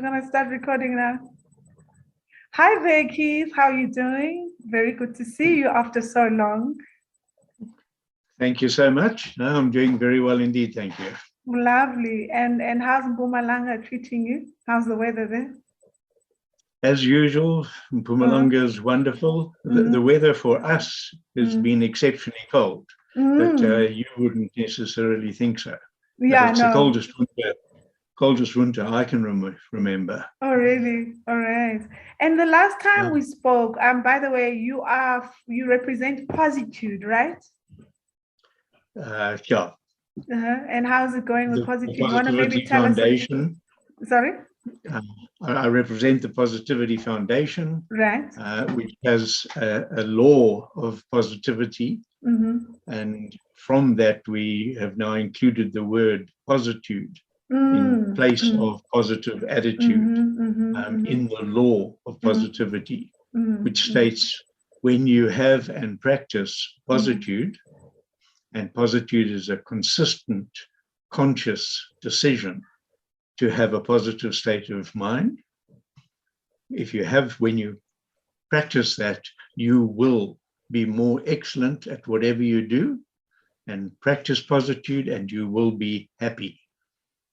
We're gonna start recording now. Hi there, Keith. How are you doing? Very good to see you after so long. Thank you so much. No, I'm doing very well indeed. Thank you. Lovely. And how's Mpumalanga treating you? How's the weather there? As usual, Mpumalanga is wonderful. The weather for us has been exceptionally cold, but you wouldn't necessarily think so. Yeah, but it's the coldest winter I can remember. Oh, really? All right. And the last time we spoke, by the way, you represent Possitude, right? Yeah. And how's it going with Possitude? You want to maybe tell Foundation. us? Sorry? I represent the Positivity Foundation, right? Which has a law of positivity. And from that, we have now included the word Possitude in place of positive attitude in the law of positivity, which states when you have and practice Possitude, and Possitude is a consistent, conscious decision to have a positive state of mind. When you practice that, you will be more excellent at whatever you do, and practice Possitude and you will be happy.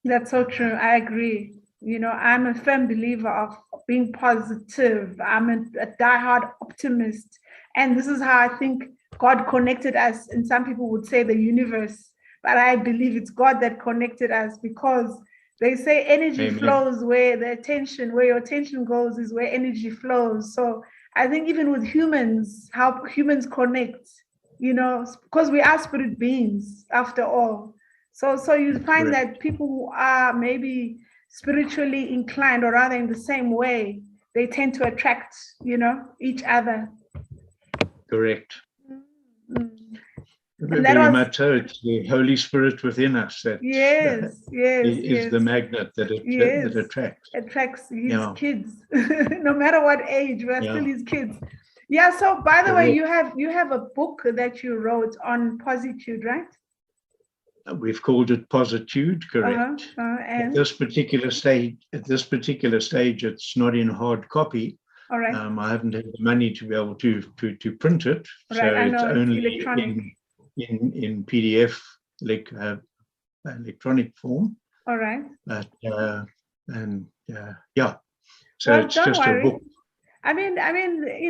That's so true. I agree. You know, I'm a firm believer of being positive. I'm a diehard optimist. And this is how I think God connected us. And some people would say the universe, but I believe it's God that connected us, because they say energy flows where your attention goes is where energy flows. So I think even with humans, how humans connect, you know, because we are spirit beings after all. So you find that people who are maybe spiritually inclined, or rather in the same way, they tend to attract, you know, each other. Correct. Very much so. It's the Holy Spirit within us that is the magnet that attracts. Attracts his kids, no matter what age, we're still his kids. Yeah. So by the way, you have a book that you wrote on Possitude, right? We've called it Possitude, correct? And at this particular stage, it's not in hard copy. All right. I haven't had the money to be able to print it, so it's only in PDF, like electronic form. All right. But so it's just a book. I mean,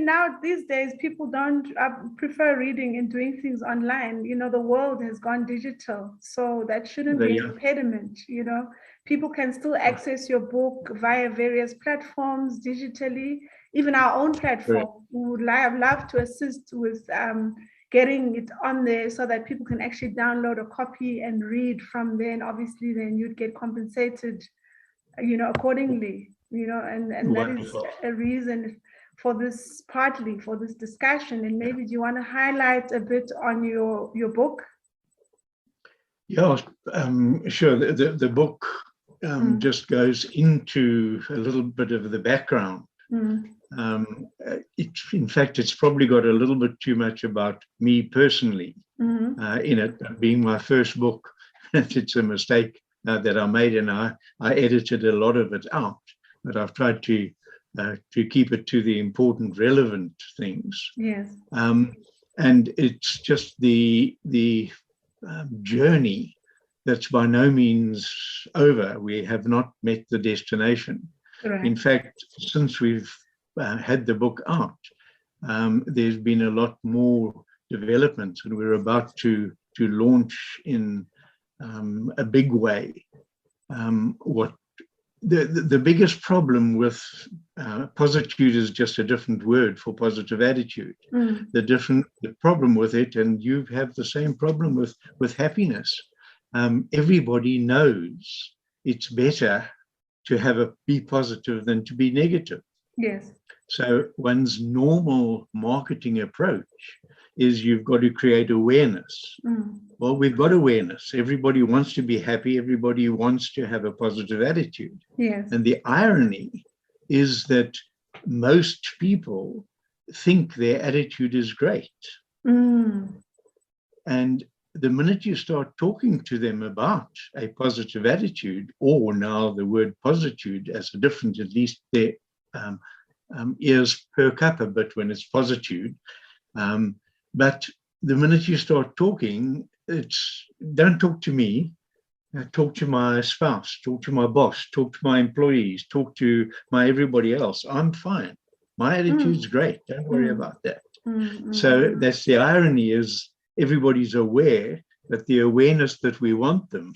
now these days people don't prefer reading and doing things online. You know, the world has gone digital, so that shouldn't be an impediment. You know, people can still access your book via various platforms digitally. Even our own platform, we would love to assist with getting it on there so that people can actually download a copy and read from there. And obviously, then you'd get compensated, you know, accordingly. You know, and that is a reason for this, partly for this discussion. And maybe do you want to highlight a bit on your book? Yeah, sure. The book just goes into a little bit of the background. In fact, it's probably got a little bit too much about me personally in it, being my first book. It's a mistake that I made, and I edited a lot of it out. But I've tried to keep it to the important, relevant things. Yes. And it's just the journey that's by no means over. We have not met the destination. Right. In fact, since we've had the book out, there's been a lot more development, and we're about to launch in a big way. The biggest problem with Possitude is just a different word for positive attitude. The problem with it, and you have the same problem with happiness. Everybody knows it's better to be positive than to be negative. Yes. So one's normal marketing approach is you've got to create awareness. Well, we've got awareness. Everybody wants to be happy. Everybody wants to have a positive attitude. Yes. And the irony is that most people think their attitude is great. And the minute you start talking to them about a positive attitude, or now the word positude as a different, at least their ears perk up a bit when it's positude. But the minute you start talking, it's don't talk to me, talk to my spouse, talk to my boss, talk to my employees, talk to my everybody else. I'm fine. My attitude's great. Don't worry about that. So that's the irony, is everybody's aware, but the awareness that we want them.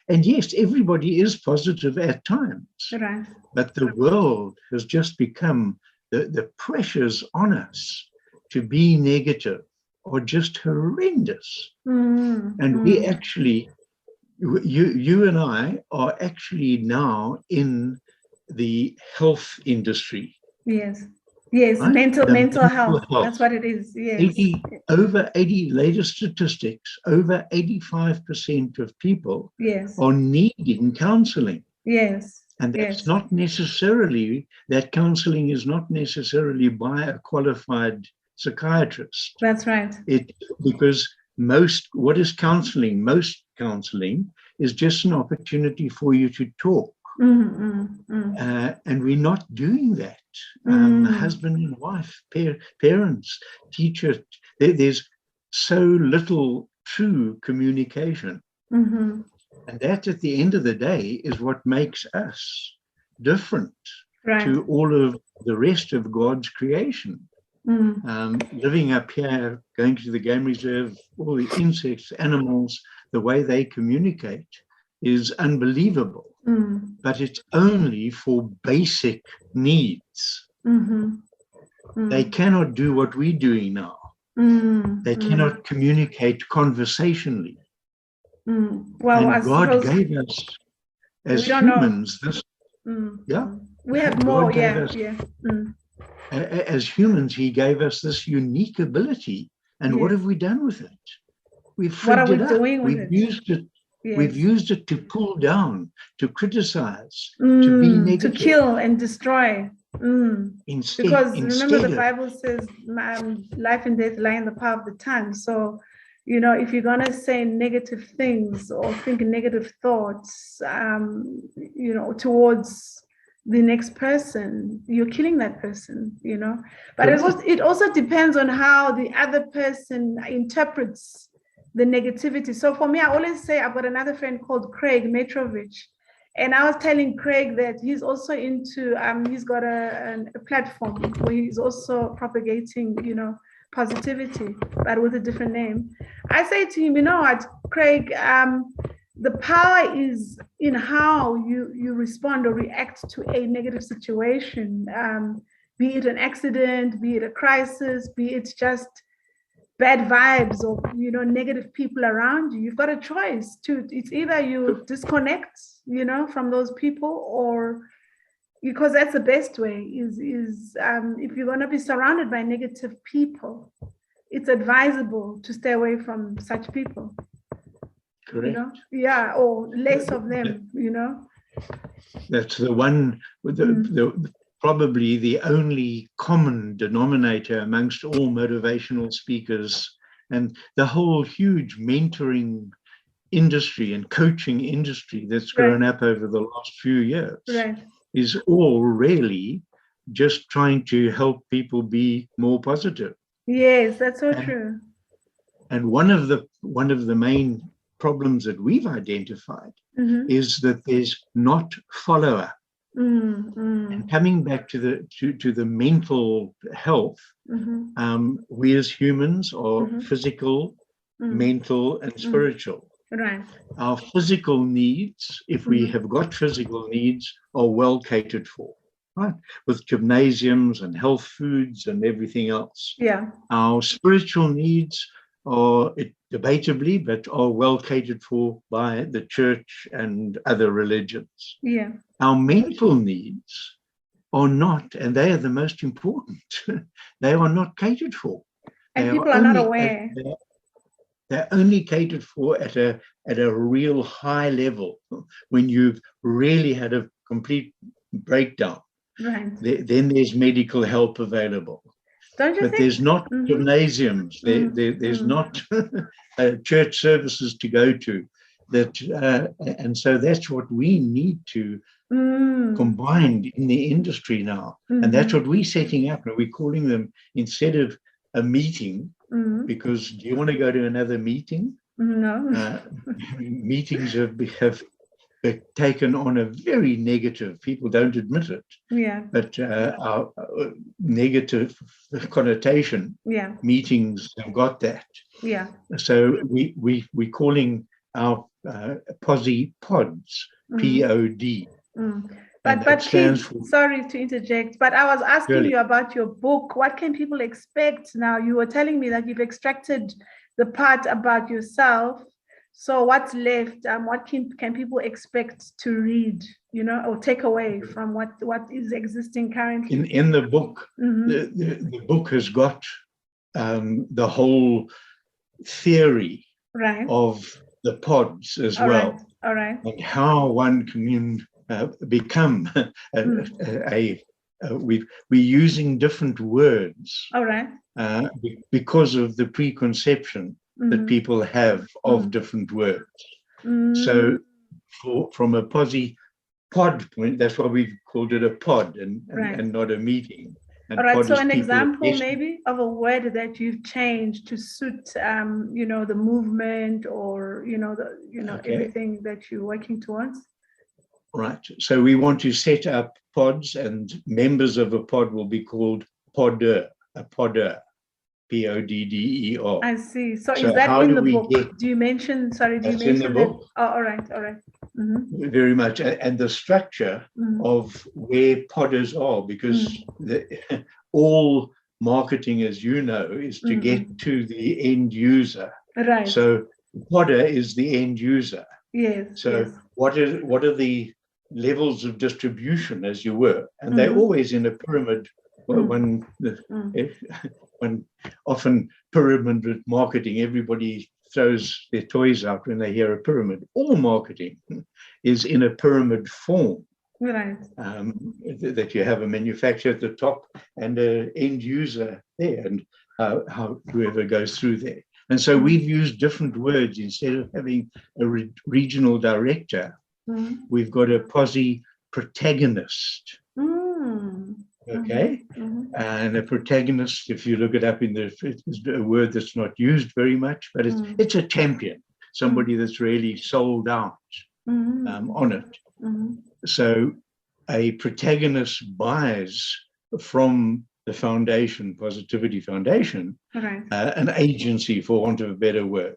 And yes, everybody is positive at times, Right. but the world has just become, the pressures on us to be negative are just horrendous. And we actually, you and I are actually now in the health industry. Yes. Yes, right? mental health. That's what it is. Yes. Over 80, latest statistics, over 85% of people are needing counseling. Yes. And that's not necessarily, that counseling is not necessarily by a qualified psychiatrist. That's right. Because what is counseling? Most counseling is just an opportunity for you to talk. And we're not doing that. Husband and wife, parents, teachers, there's so little true communication. And that, at the end of the day, is what makes us different to all of the rest of God's creation. Living up here, going to the game reserve, all the insects, animals, the way they communicate is unbelievable. But it's only for basic needs. They cannot do what we're doing now. They cannot communicate conversationally. Well, and God gave us, as humans, this. We have more. As humans, He gave us this unique ability. And what have we done with it? We've frigged it up. We've used it. We've used it to pull down, to criticize, to be negative, to kill and destroy. Because remember, the Bible says life and death lie in the power of the tongue. So, if you're going to say negative things or think negative thoughts, towards the next person, you're killing that person, But it also depends on how the other person interprets the negativity. So for me, I always say, I've got another friend called Craig Metrovich, and I was telling Craig that he's also into, he's got a platform where he's also propagating, positivity, but with a different name. I say to him, you know what, Craig, the power is in how you respond or react to a negative situation, be it an accident, be it a crisis, be it just bad vibes or negative people around you. You've got a choice to, it's either you disconnect from those people, or because that's the best way is if you're going to be surrounded by negative people, it's advisable to stay away from such people. Correct. Or less of them. That's the one, probably the only common denominator amongst all motivational speakers, and the whole huge mentoring industry and coaching industry that's grown up over the last few years is all really just trying to help people be more positive. Yes, that's so true. And one of the main problems that we've identified is that there's not follow-up. And coming back to the mental health, we as humans are physical, mental, and spiritual. Right. Our physical needs, if we have got physical needs, are well catered for, right? With gymnasiums and health foods and everything else. Yeah. Our spiritual needs are, debatably, but are well catered for by the church and other religions. Yeah. Our mental needs are not, and they are the most important. They are not catered for. And people are not aware. They're only catered for at a real high level, when you've really had a complete breakdown. Right. Then there's medical help available. Don't you but think? there's not gymnasiums. There's not church services to go to. And so that's what we need to combine in the industry now. And that's what we're setting up. And we're calling them, instead of a meeting, because do you want to go to another meeting? No. Meetings have taken on a very negative, people don't admit it, but our negative connotation. Meetings have got that. So we're calling our pods, P-O-D. But Keith, sorry to interject, but I was asking you about your book. What can people expect now? You were telling me that you've extracted the part about yourself. So what's left? What can people expect to read, or take away from what is existing currently? In the book, the book has got the whole theory of the pods as well. All right. And how one can become we're using different words. All right. Because of the preconception that people have of different words. So from a pod point, that's why we've called it a pod and not a meeting. And all right, so an example maybe of a word that you've changed to suit the movement, or everything that you're working towards. Right. So we want to set up pods, and members of a pod will be called podder, a podder. P-O-D-D-E-R. I see. So is that in the book? Do you mention? Sorry, do you mention in the book? Oh, all right. Very much, and the structure of where podders are, because all marketing, as you know, is to get to the end user. Right. So podder is the end user. Yes. So what are the levels of distribution, as you were, and they're always in a pyramid. When often pyramid marketing, everybody throws their toys out when they hear a pyramid. All marketing is in a pyramid form. Right. That you have a manufacturer at the top and an end user there, and how whoever goes through there. And so we've used different words. Instead of having a regional director, we've got a posse protagonist. Okay. And a protagonist, if you look it up it's a word that's not used very much, but it's a champion, somebody that's really sold out on it. So a protagonist buys from the foundation, Positivity Foundation, an agency, for want of a better word,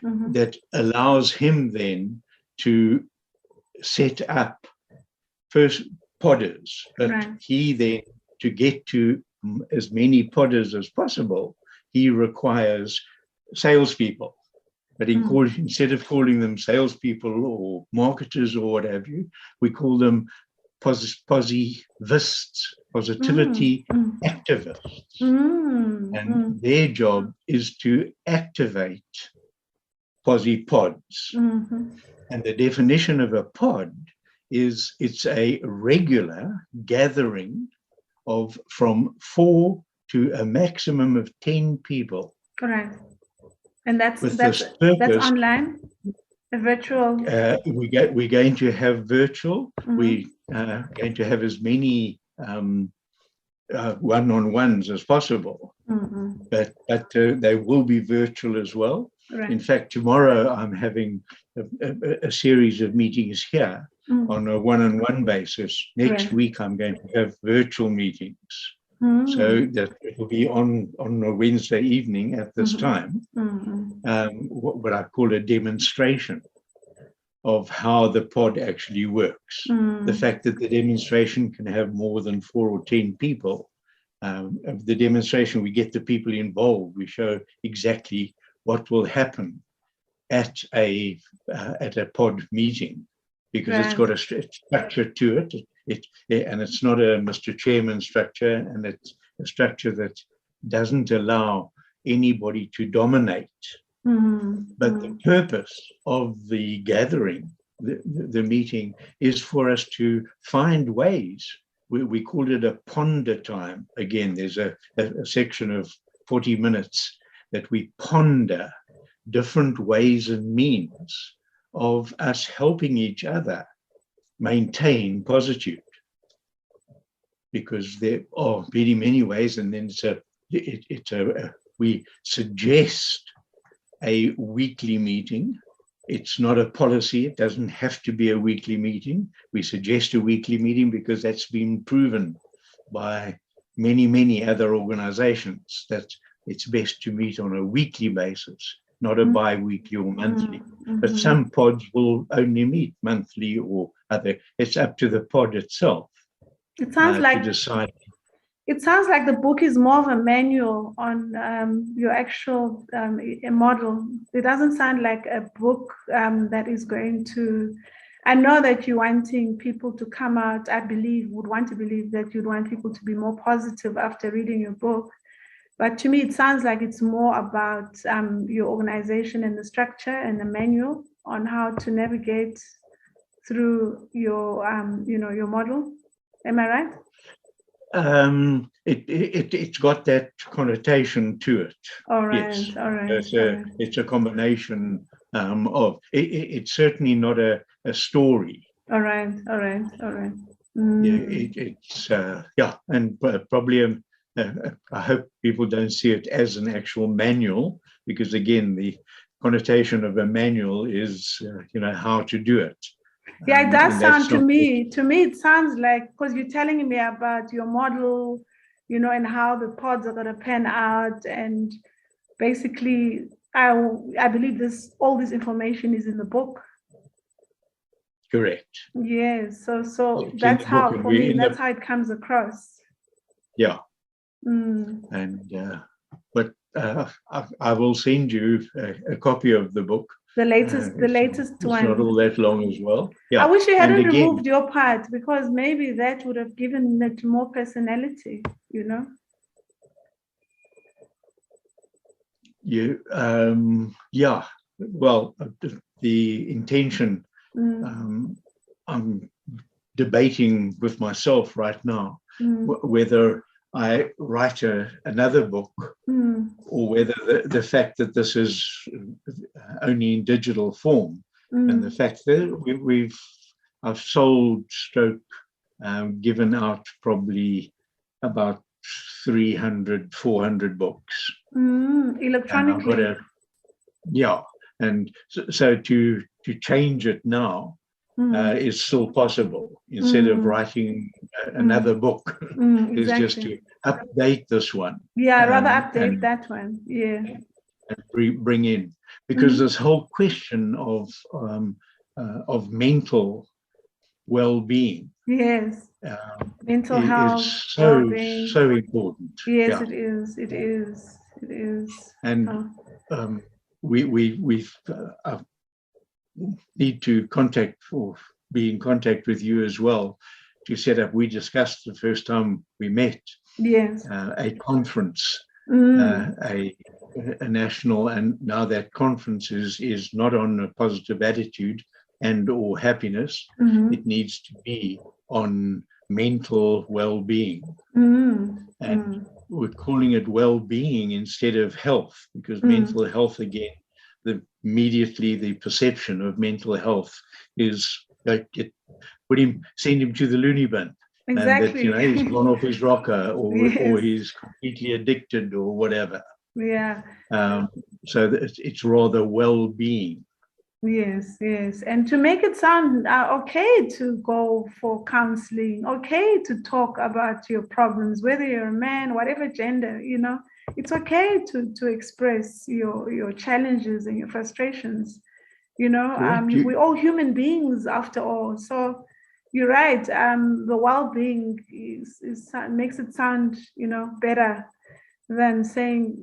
that allows him then to set up first podders, but he then, to get to as many podders as possible, he requires salespeople. But instead of calling them salespeople or marketers or what have you, we call them positivity activists. And their job is to activate pods. And the definition of a pod is it's a regular gathering of from 4 to a maximum of 10 people. Right. And that's online, a virtual. We're going to have virtual. We're going to have as many one-on-ones as possible, but they will be virtual as well. In fact, tomorrow I'm having a series of meetings here on a one-on-one basis. Next week I'm going to have virtual meetings. So that it will be on a Wednesday evening at this time, what I call a demonstration of how the pod actually works. The fact that the demonstration can have more than 4 or 10 people. Of the demonstration, we get the people involved. We show exactly what will happen at a pod meeting, because it's got a structure to it. And it's not a Mr. Chairman structure, and it's a structure that doesn't allow anybody to dominate. But the purpose of the gathering, the meeting, is for us to find ways we called it a ponder time. Again, there's a section of 40 minutes that we ponder different ways and means of us helping each other maintain Possitude, because there are many, many ways, and then we suggest a weekly meeting. It's not a policy. It doesn't have to be a weekly meeting. We suggest a weekly meeting because that's been proven by many, many other organizations that it's best to meet on a weekly basis, not a bi-weekly or monthly. But some pods will only meet monthly or other. It's up to the pod itself. It sounds like to decide. It sounds like the book is more of a manual on your actual model. It doesn't sound like a book that is going to. I know that you're wanting people to come out. I would want to believe that you'd want people to be more positive after reading your book. But to me, it sounds like it's more about your organization and the structure and the manual on how to navigate through your, your model. Am I right? It's got that connotation to it. All right, yes. All right. It's a combination of. It's certainly not a story. All right. Yeah, and probably I hope people don't see it as an actual manual, because again, the connotation of a manual is how to do it. Yeah, it does sound to me, it sounds like, because you're telling me about your model, and how the pods are going to pan out. And basically, I believe all this information is in the book. Correct. Yes. So that's how, for me, that's how it comes across. Yeah. And, but I will send you a copy of the book. The latest one. It's not all that long as well. Yeah. I wish you hadn't removed your part, because maybe that would have given it more personality, Yeah. Well, the intention, I'm debating with myself right now whether I write another book, or whether the fact that this is only in digital form, and the fact that I've sold given out probably about 300, 400 books. Electronically. And so to change it now is still possible. Instead of writing another book, is exactly. just to update this one. Yeah, rather update that one. Yeah. And bring in, because this whole question of mental well-being. Yes. Mental health is so important. Yes, yeah. It is. And we need to be in contact with you as well to set up. We discussed the first time we met. Yes. A conference, a national, and now that conference is not on a positive attitude and or happiness. It needs to be on mental well-being. And we're calling it well-being instead of health, because mental health, again, immediately the perception of mental health is send him to the loony bin. Exactly. And that, he's gone off his rocker, or he's completely addicted or whatever. Yeah. So it's rather well-being. Yes. And to make it sound okay to go for counseling, okay to talk about your problems, whether you're a man, whatever gender, it's okay to express your challenges and your frustrations. We're all human beings after all. So you're right. The well-being makes it sound, better than saying,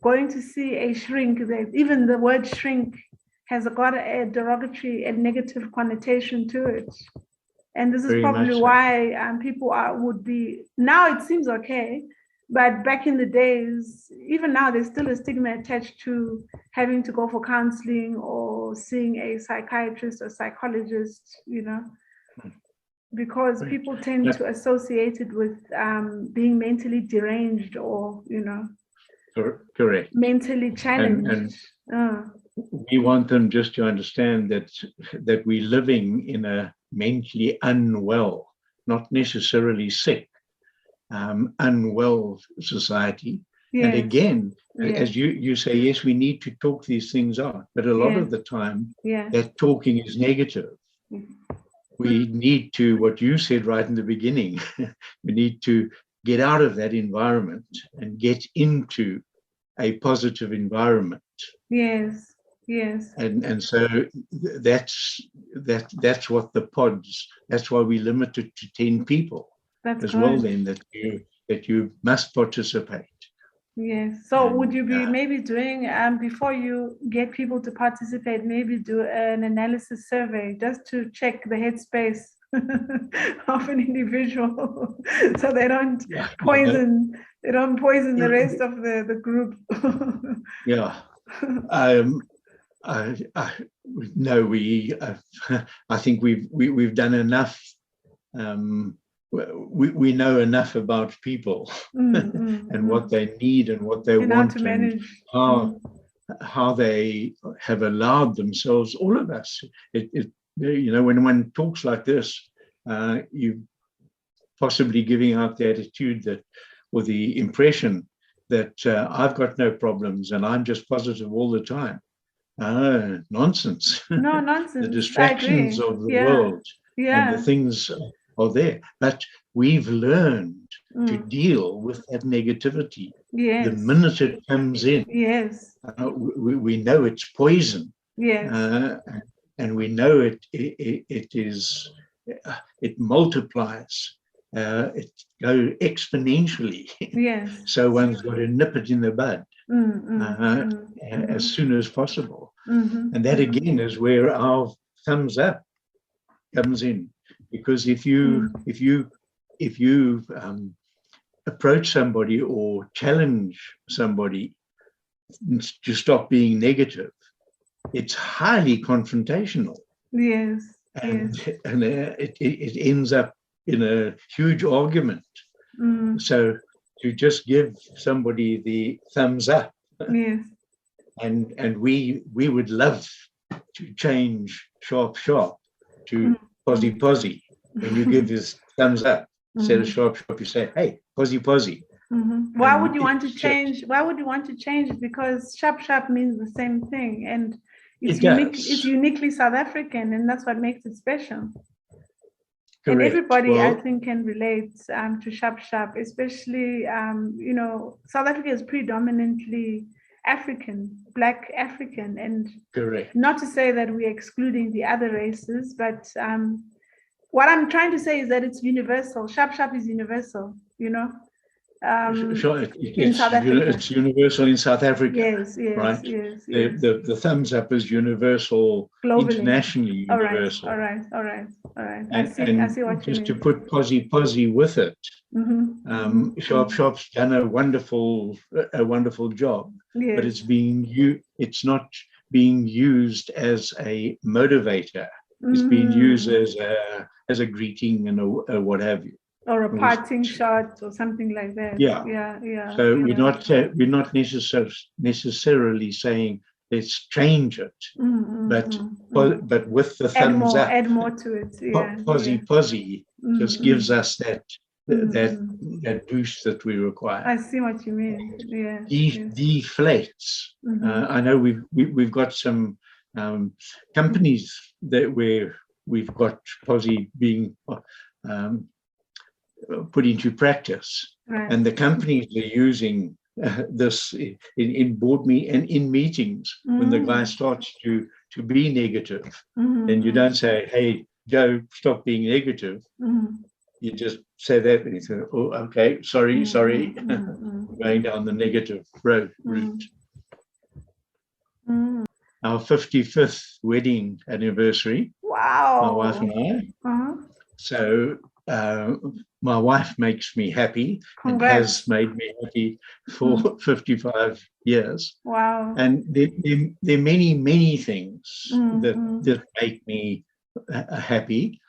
going to see a shrink. Even the word shrink has got a derogatory and negative connotation to it. And this is Very probably so. why people would be, now it seems okay, but back in the days, even now, there's still a stigma attached to having to go for counseling or seeing a psychiatrist or psychologist, because people tend to associate it with being mentally deranged or, correct. Mentally challenged. And we want them just to understand that we're living in a mentally unwell, not necessarily sick, unwell society. Yes. And again, as you say, yes, we need to talk these things out, but a lot of the time, that talking is negative. We need to, what you said right in the beginning, we need to get out of that environment and get into a positive environment. Yes. And so that's what the pods, that's why we limit it to 10 people. That's as good. Well then that you must participate. Yes. So would you be maybe doing, before you get people to participate, maybe do an analysis survey just to check the headspace of an individual so they don't poison the rest of the group? Yeah. No, I think we've done enough. We know enough about people and what they need and what they want how to manage. And how they have allowed themselves, all of us. When one talks like this, you possibly giving out the attitude that, or the impression that I've got no problems and I'm just positive all the time. Nonsense. No, nonsense. The distractions of the world and the things are there. But we've learned to deal with that negativity. Yes. The minute it comes in, we know it's poison. Yes. And we know it multiplies. It goes exponentially. Yes. So one's got to nip it in the bud as soon as possible. And that again is where our thumbs up comes in, because if you approach somebody or challenge somebody to stop being negative, it's highly confrontational. Yes. And it ends up in a huge argument. So to just give somebody the thumbs up, and we would love to change sharp to posy. When you give this thumbs up instead of sharp, you say, hey, posy. Why would you want to change? Why would you want to change? Because sharp means the same thing, and it's uniquely South African, and that's what makes it special. Correct. And everybody, I think, can relate to sharp, especially, South Africa is predominantly African, Black African, and correct. Not to say that we're excluding the other races, but what I'm trying to say is that it's universal. Sharp is universal, Sure, in South Africa. It's universal in South Africa. Yes, right? Yes. The thumbs up is universal, globally, internationally universal. All right. And, I see what you mean. Just to put posy with it, Sharp's done a wonderful job, but it's not being used as a motivator. It's being used as a greeting and a what have you. Or a parting shot or something like that. Yeah. So we're not necessarily saying let's change it, but with the thumbs up, add more to it. Posy just gives us that boost that we require. I see what you mean. Deflates. I know we've got some companies where we've got Posy being put into practice, and the companies are using this in board and in meetings. When the guy starts to be negative, and you don't say, "Hey, Joe, stop being negative." You just say that, and you say, "Oh, okay, sorry, going down the negative route." Our 55th wedding anniversary. Wow! My wife and I. So. My wife makes me happy. Congrats. And has made me happy for 55 years. Wow. And there are many things that make me happy.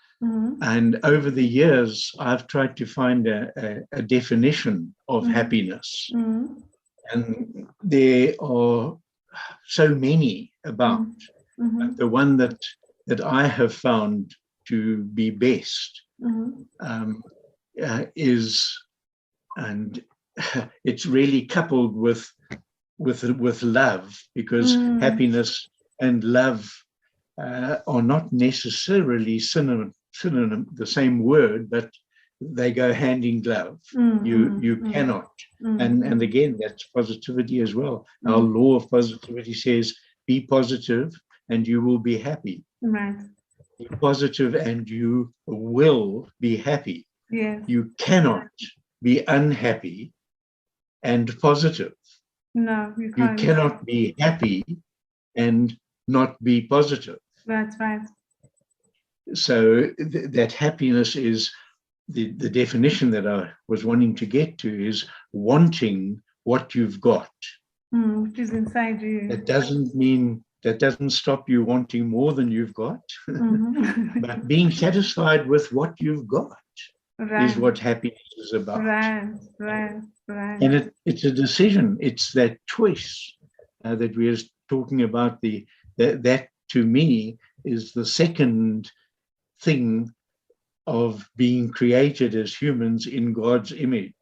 And over the years, I've tried to find a definition of happiness. And there are so many about. But the one that I have found to be best is, and it's really coupled with love, because happiness and love are not necessarily synonym, the same word, but they go hand in glove. You cannot. And again, that's positivity as well. Our law of positivity says, be positive and you will be happy. Right. Be positive and you will be happy. Yes. You cannot be unhappy and positive. No, you can't. You cannot be happy and not be positive. That's right. So that happiness is the definition that I was wanting to get to, is wanting what you've got. Which is inside you. That doesn't stop you wanting more than you've got, but being satisfied with what you've got is what happiness is about. Right. And it's a decision. It's that choice that we are talking about. That to me is the second thing of being created as humans in God's image.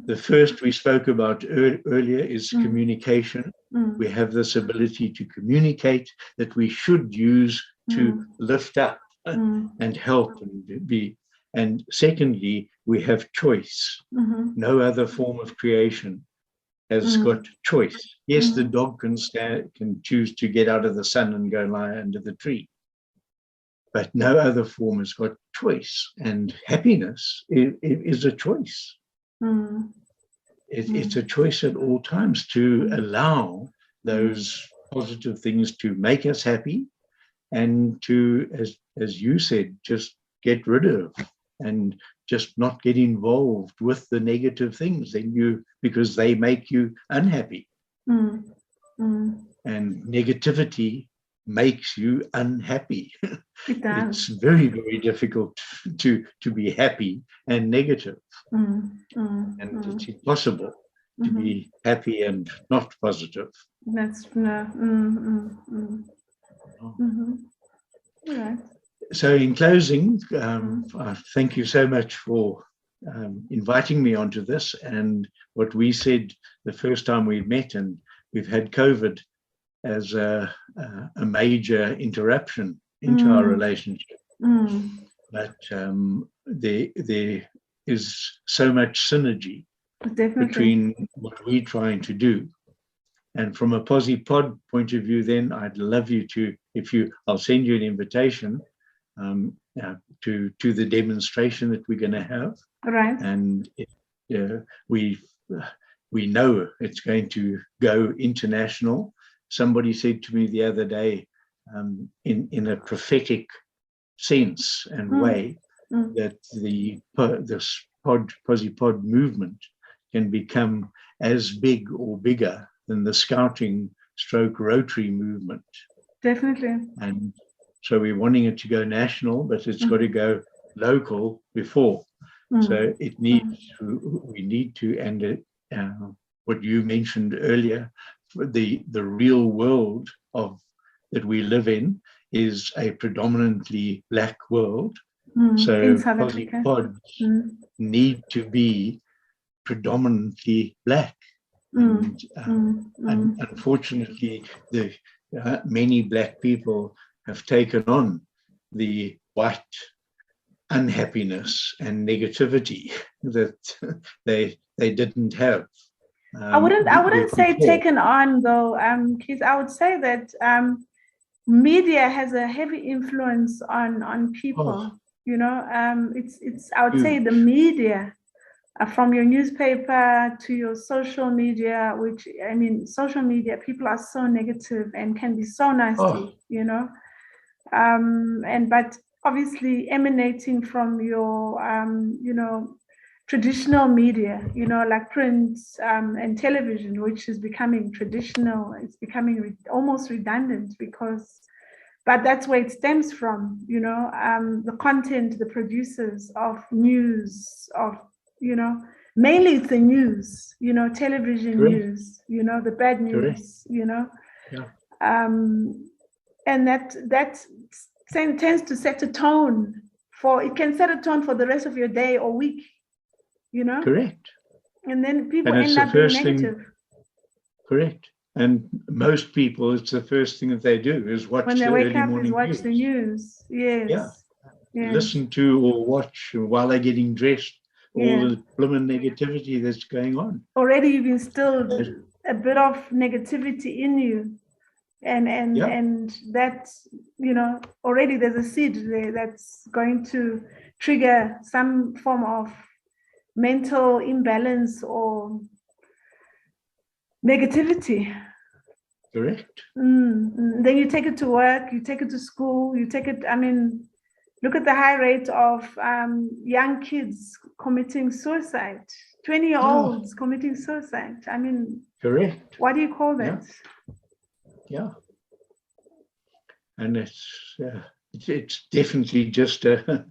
The first we spoke about earlier is communication. We have this ability to communicate that we should use to lift up and help and be. And secondly, we have choice. No other form of creation has got choice. Yes, the dog can choose to get out of the sun and go lie under the tree, but no other form has got choice. And happiness is a choice. It's a choice at all times to allow those positive things to make us happy, and to, as you said, just get rid of and just not get involved with the negative things because they make you unhappy. And negativity makes you unhappy. It's very, very difficult to be happy and negative. And it's impossible to be happy and not positive. That's Right. So in closing, thank you so much for inviting me onto this. And what we said the first time we met, and we've had COVID as a major interruption into our relationship. But there is so much synergy between what we're trying to do. And from a Possitude point of view, then I'd love you to, I'll send you an invitation to the demonstration that we're going to have. Right. And we know it's going to go international. Somebody said to me the other day, in a prophetic sense and way, that this Possitude movement can become as big or bigger than the Scouting / Rotary movement. Definitely. And so we're wanting it to go national, but it's got to go local before. So we need to, and what you mentioned earlier, the real world that we live in is a predominantly black world. So Possitude need to be predominantly black. And unfortunately, many black people have taken on the white unhappiness and negativity that they didn't have. I wouldn't say taken on though, Keith. I would say that media has a heavy influence on people. It's I would say the media, from your newspaper to your social media, social media, people are so negative and can be so nasty, but obviously emanating from your, traditional media, like print and television, which is becoming traditional. It's becoming almost redundant because But that's where it stems from, the content, the producers of news, mainly it's the news, television Correct. news, the bad news, Yeah. And that tends to set a tone it can set a tone for the rest of your day or week, Correct. And then people And it's end the up being first thing. negative. Correct. And most people, it's the first thing that they do is watch when they the wake early up morning is watch news. the news. Yes. Yeah. Yes. Listen to or watch while they're getting dressed all the blooming negativity that's going on. Already you've instilled a bit of negativity in you. And that, already there's a seed there that's going to trigger some form of mental imbalance or negativity. Correct. Then you take it to work, you take it to school, look at the high rate of young kids committing suicide, 20-year-olds committing suicide. Correct. What do you call that? Yeah. And it's definitely just a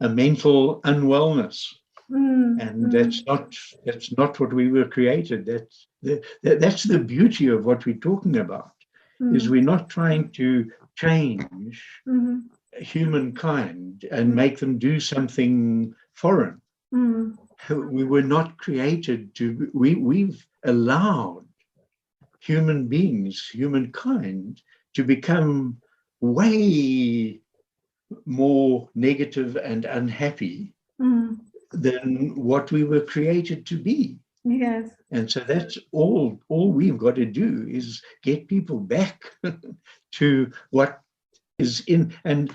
mental unwellness. And that's not what we were created. That's the beauty of what we're talking about, is we're not trying to change humankind and make them do something foreign. We were not created to, we've allowed human beings, humankind, to become way more negative and unhappy than what we were created to be. Yes. And so that's all we've got to do is get people back to what is in. And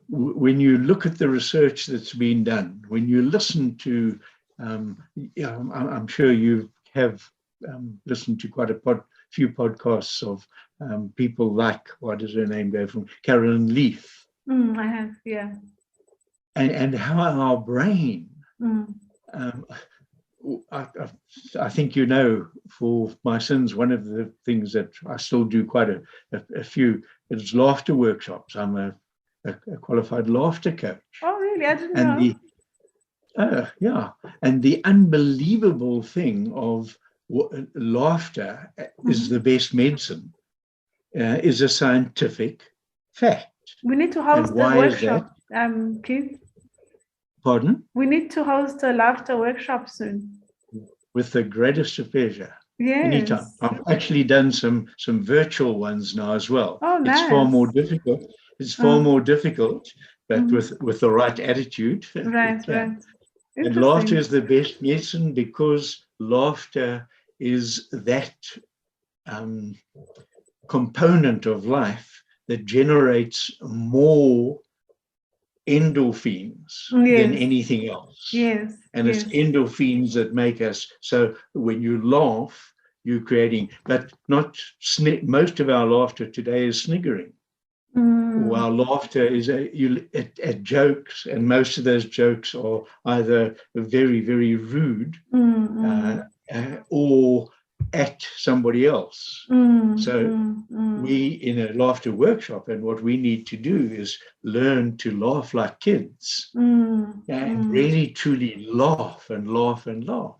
when you look at the research that's been done, when you listen to, I'm sure you have listened to quite a few podcasts of people like, what is her name go from, Carolyn Leaf. I have, yeah. And how our brain, I think, for my sins, one of the things that I still do quite a few is laughter workshops. I'm a qualified laughter coach. Oh, really? I didn't know. And the unbelievable thing of laughter is the best medicine is a scientific fact. We need to host a workshop, Keith. Pardon? We need to host a laughter workshop soon. With the greatest of pleasure. Yes. Anytime. I've actually done some virtual ones now as well. Oh, nice. It's far more difficult. It's far more difficult, but with the right attitude. Right. And laughter is the best medicine because laughter is that component of life that generates more endorphins than anything else. Yes. And it's endorphins that make us, so when you laugh, you're creating, but not most of our laughter today is sniggering. Our laughter is at jokes, and most of those jokes are either very, very rude or at somebody else. We in a laughter workshop, and what we need to do is learn to laugh like kids and really truly laugh and laugh and laugh.